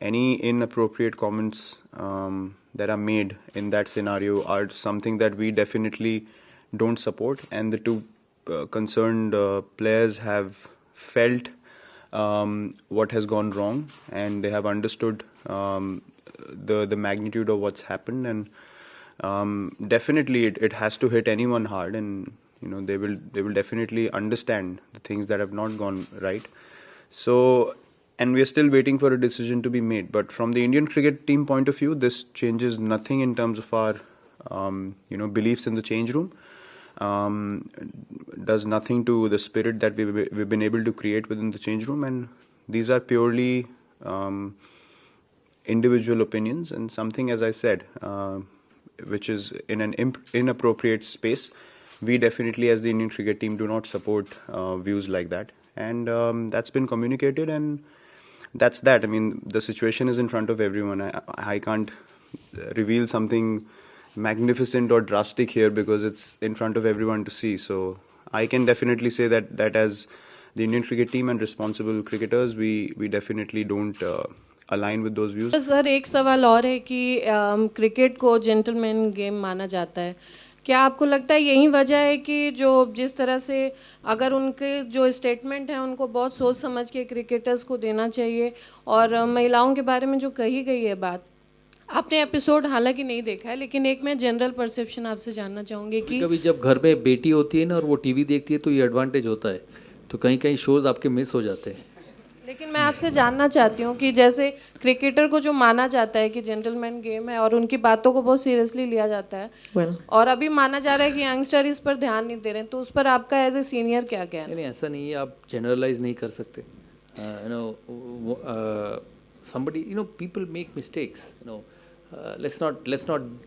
Any inappropriate comments that are made in that scenario are something that we definitely don't support, and the two concerned players have felt what has gone wrong, and they have understood the magnitude of what's happened, and definitely it has to hit anyone hard, and they will definitely understand the things that have not gone right. So, and we are still waiting for a decision to be made. But from the Indian cricket team point of view, this changes nothing in terms of our beliefs in the change room. Does nothing to the spirit that we've been able to create within the change room, and these are purely individual opinions and something, as I said, which is in an inappropriate space. We definitely, as the Indian cricket team, do not support views like that, and that's been communicated, and that's that. I mean, the situation is in front of everyone. I can't reveal something magnificent or drastic here because it's in front of everyone to see. So I can definitely say that as the Indian cricket team and responsible cricketers, we definitely don't align with those views. Sir एक सवाल और है कि cricket को gentleman game माना जाता है, क्या आपको लगता है यही वजह है कि जो जिस तरह से अगर उनके जो स्टेटमेंट है उनको बहुत सोच समझ के क्रिकेटर्स को देना चाहिए, और महिलाओं के बारे में जो कही गई है बात, आपने एपिसोड हालांकि नहीं देखा है, लेकिन एक मैं जनरल परसेप्शन आपसे जानना चाहूँगी कि कभी जब घर में बेटी होती है ना और वो टीवी देखती है तो ये एडवांटेज होता है, तो कहीं कहीं शोज़ आपके मिस हो जाते हैं. लेकिन मैं आपसे जानना चाहती हूँ कि जैसे क्रिकेटर को जो माना जाता है कि जेंटलमैन गेम है और उनकी बातों को बहुत सीरियसली लिया जाता है, और अभी माना जा रहा है कि यंगस्टर इस पर ध्यान नहीं दे रहे हैं, तो उस पर आपका एज ए सीनियर क्या कहना है? नहीं, ऐसा नहीं है, आप जनरलाइज नहीं कर सकते. somebody, people make mistakes. Let's not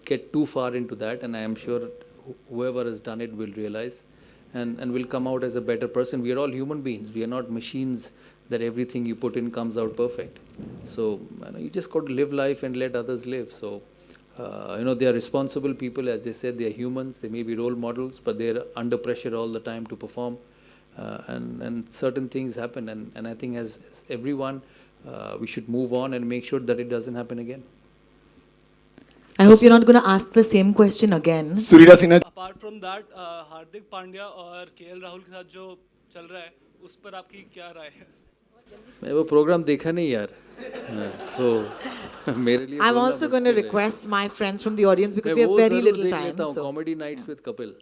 get too far into that, and I am sure whoever has done it will realize and will come out as a better person. We are all human beings. We are not machines that everything you put in comes out perfect. So you just got to live life and let others live. So they are responsible people, as they said. They are humans. They may be role models, but they are under pressure all the time to perform, and certain things happen. And I think as everyone, we should move on and make sure that it doesn't happen again. I hope you're not going to ask the same question again. Apart from that, Hardik Pandya और KL Rahul के साथ जो चल रहा है, उस पर आपकी क्या राय है? मैं वो प्रोग्राम देखा नहीं यार, तो मेरे लिए I'm also going to request my friends from the audience because we have very little time. So comedy nights with Kapil.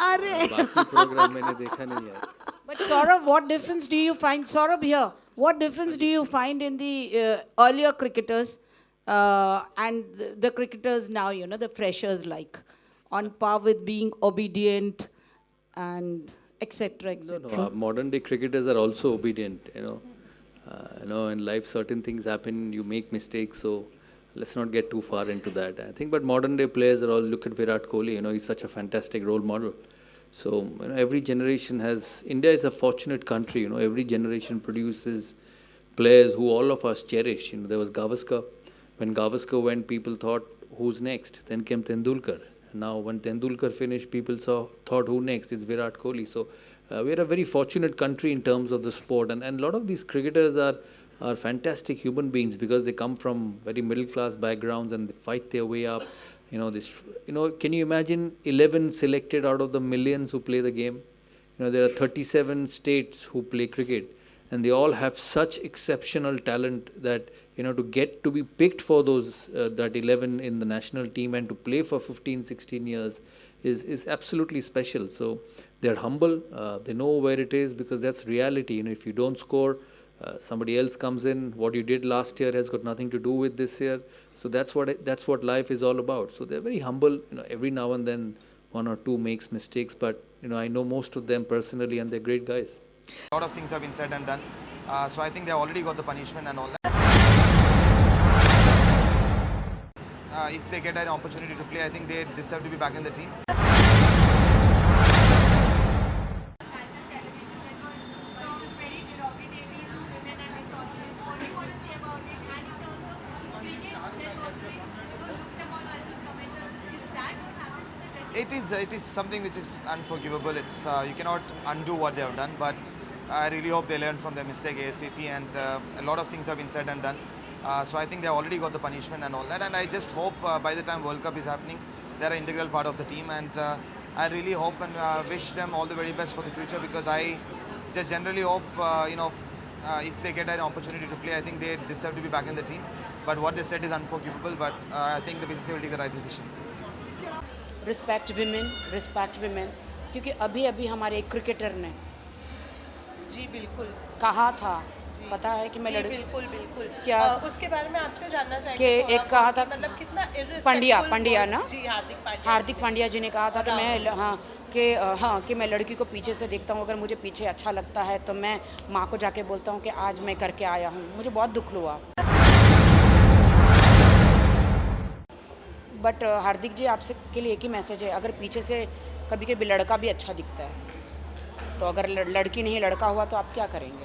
अरे बाकी प्रोग्राम मैंने देखा नहीं यार. But Saurabh, what difference do you find? Saurabh here. What difference do you find in the earlier cricketers and the cricketers now? The freshers, like on par with being obedient and etc. etc. No, modern day cricketers are also obedient. In life certain things happen. You make mistakes, so let's not get too far into that. I think, but modern day players are all, look at Virat Kohli. He's such a fantastic role model. So every generation has. India is a fortunate country. Every generation produces players who all of us cherish. There was Gavaskar. When Gavaskar went, people thought, who's next? Then came Tendulkar. Now, when Tendulkar finished, people thought, who next? It's Virat Kohli. So we're a very fortunate country in terms of the sport, and a lot of these cricketers are fantastic human beings because they come from very middle class backgrounds and they fight their way up. Can you imagine 11 selected out of the millions who play the game? There are 37 states who play cricket, and they all have such exceptional talent that to get to be picked for those that 11 in the national team and to play for 15-16 years is absolutely special. So they're humble, they know where it is because that's reality. If you don't score, somebody else comes in. What you did last year has got nothing to do with this year. So that's what life is all about. So they're very humble. Every now and then one or two makes mistakes, but I know most of them personally and they're great guys. A lot of things have been said and done. So I think they already got the punishment and all that. If they get an opportunity to play, I think they deserve to be back in the team. It is something which is unforgivable. It's you cannot undo what they have done, but I really hope they learn from their mistake ASAP, and a lot of things have been said and done. So I think they already got the punishment and all that, and I just hope by the time World Cup is happening, they're an integral part of the team, and I really hope and wish them all the very best for the future, because I just generally hope, if they get an opportunity to play, I think they deserve to be back in the team. But what they said is unforgivable, but I think the BCCI will take the right decision. Respect women क्योंकि अभी अभी हमारे एक cricketer ने जी बिल्कुल कहा था, पता है कि मैं जी बिल्कुल बिल्कुल क्या उसके बारे में आपसे जानना कि चाहेंगे एक कहा था मतलब कितना पंड्या ना जी हार्दिक पांड्या जी ने कहा था कि मैं कि मैं लड़की को पीछे से देखता हूँ, अगर मुझे पीछे अच्छा लगता है तो मैं माँ को जाके बोलता हूँ कि आज मैं करके आया हूँ। मुझे बहुत दुख हुआ। बट हार्दिक जी आपसे के लिए एक ही मैसेज है, अगर पीछे से कभी कभी लड़का भी अच्छा दिखता है तो अगर लड़की नहीं लड़का हुआ तो आप क्या करेंगे?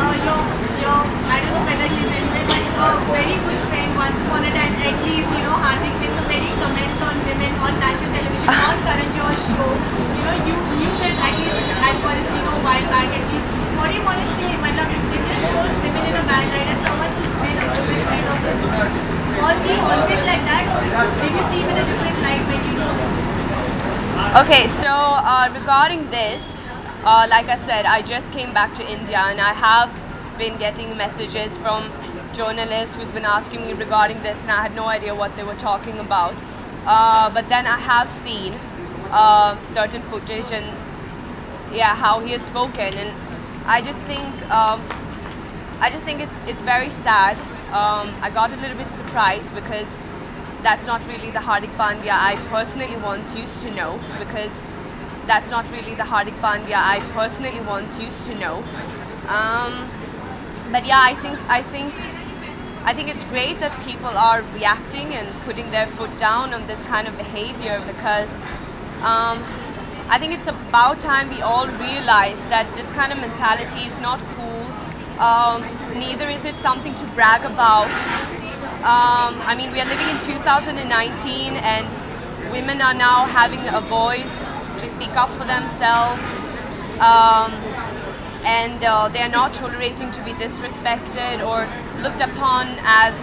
Okay, so regarding this, like I said, I just came back to India and I have been getting messages from journalists who's been asking me regarding this, and I had no idea what they were talking about. But then I have seen certain footage and how he has spoken, and I just think it's very sad. I got a little bit surprised because that's not really the Hardik Pandya I personally once used to know. But yeah, I think it's great that people are reacting and putting their foot down on this kind of behavior, because I think it's about time we all realize that this kind of mentality is not cool. Neither is it something to brag about. I mean, we are living in 2019 and women are now having a voice to speak up for themselves, and they are not tolerating to be disrespected or looked upon as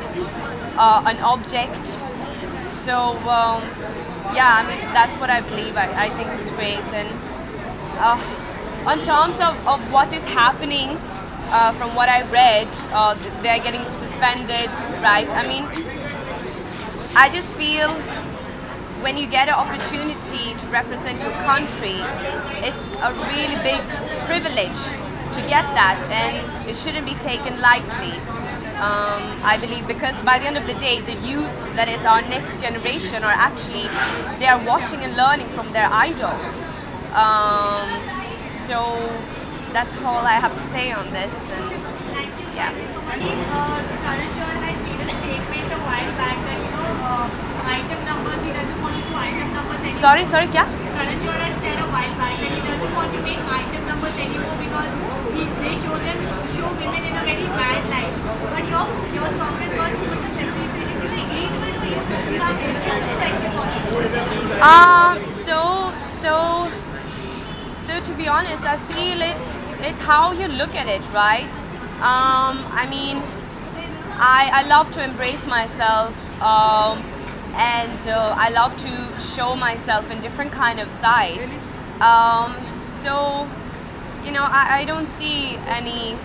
an object. So yeah, I mean, that's what I believe. I think it's great. And on terms of what is happening, from what I read, they're getting suspended, right? I mean, I just feel when you get an opportunity to represent your country, it's a really big privilege to get that, and it shouldn't be taken lightly. I believe, because by the end of the day, the youth that is our next generation are actually, they are watching and learning from their idols. So that's all I have to say on this. And yeah. Sorry, क्या? Karan Johar had said a while back that he doesn't want to make item numbers anymore because they show women in a very bad light. But your song has got so much of appreciation. Do you agree to it, or you have So to be honest, I feel it's how you look at it, right? I mean, I love to embrace myself. And I love to show myself in different kind of sides. So, I don't see any,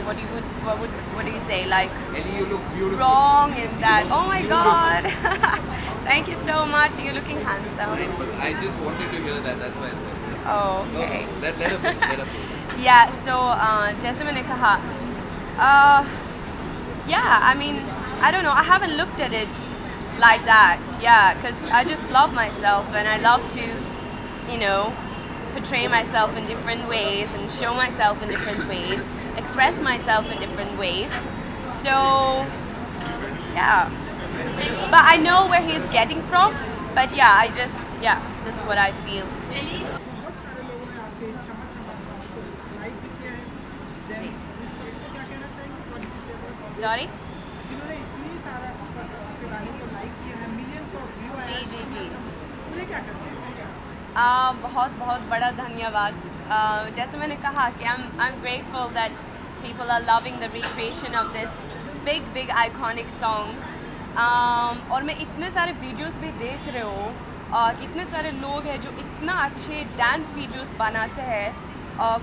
what do you say, like, Ellie, you look beautiful. Wrong in that. Oh my God. Thank you so much. You're looking handsome. I just wanted to hear that. That's why I said this. Oh, okay. No, let her be. Yeah, so, जैसे मैंने कहा, yeah, I mean, I don't know, I haven't looked at it like that, yeah, because I just love myself and I love to, portray myself in different ways and show myself in different ways, express myself in different ways. So, yeah. But I know where he's getting from, but yeah, this is what I feel. Sorry? जी बहुत बहुत बड़ा धन्यवाद जैसे मैंने कहा कि I'm grateful that people are loving the recreation of this big iconic song. और मैं इतने सारे वीडियोस भी देख रहे हो कितने सारे लोग हैं जो इतना अच्छे डांस वीडियोस बनाते हैं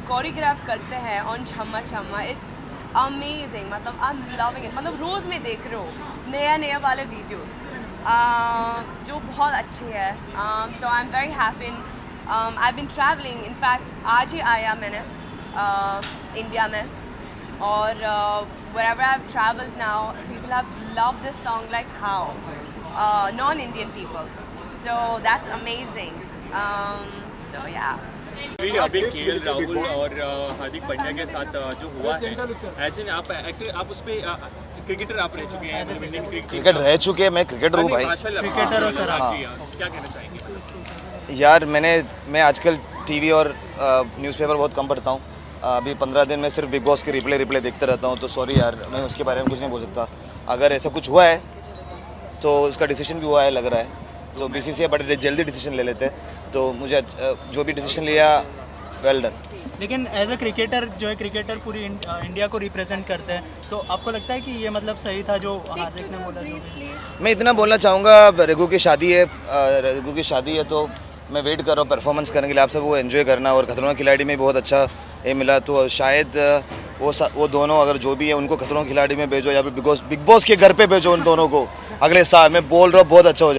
कोरियोग्राफ करते हैं on Chhamma Chhamma. It's amazing. मतलब आई एम लविंग इट. मतलब रोज़ में देख रहे हो नया वाले वीडियोस जो बहुत अच्छे हैं. So I am very happy. I been travelling. In fact आज ही आया मैंने इंडिया में और wherever I've traveled now, people have loved this song like how non-Indian people. So that's amazing. So yeah. अभी केएल राहुल और हार्दिक पांड्या के साथ जो हुआ है, ऐसे आप एक्टर, आप उस पे क्रिकेटर आप रह चुके हैं, इंडियन क्रिकेट रह चुके हैं. मैं क्रिकेटर हूँ भाई. क्रिकेटर हो सर. क्या कहना चाहेंगे यार मैं आजकल टीवी और न्यूज़पेपर बहुत कम पढ़ता हूँ. अभी 15 दिन में सिर्फ बिग बॉस के रिप्ले देखते रहता हूँ. तो सॉरी यार, मैं उसके बारे में कुछ नहीं बोल सकता. अगर ऐसा कुछ हुआ है तो उसका डिसीजन भी हुआ है लग रहा है. तो बीसीसीआई बड़े जल्दी डिसीजन ले लेते हैं. तो मुझे जो भी डिसीजन लिया वेल डन. लेकिन एज अ क्रिकेटर जो है, क्रिकेटर पूरी इंडिया को रिप्रेजेंट करते हैं, तो आपको लगता है कि ये मतलब सही था जो हार्दिक ने बोला? मैं इतना बोलना चाहूँगा, रघु की शादी है तो मैं वेट कर रहा हूँ परफॉर्मेंस करने के लिए. आप सब वो एंजॉय करना. और खतरनाक खिलाड़ी में बहुत अच्छा ये मिला, तो शायद वो दोनों अगर जो भी है उनको खतरनाक खिलाड़ी में भेजो या फिर बिग बॉस के घर पे भेजो उन दोनों को अगले साल. मैं बोल रहा हूँ बहुत अच्छा हो जाए.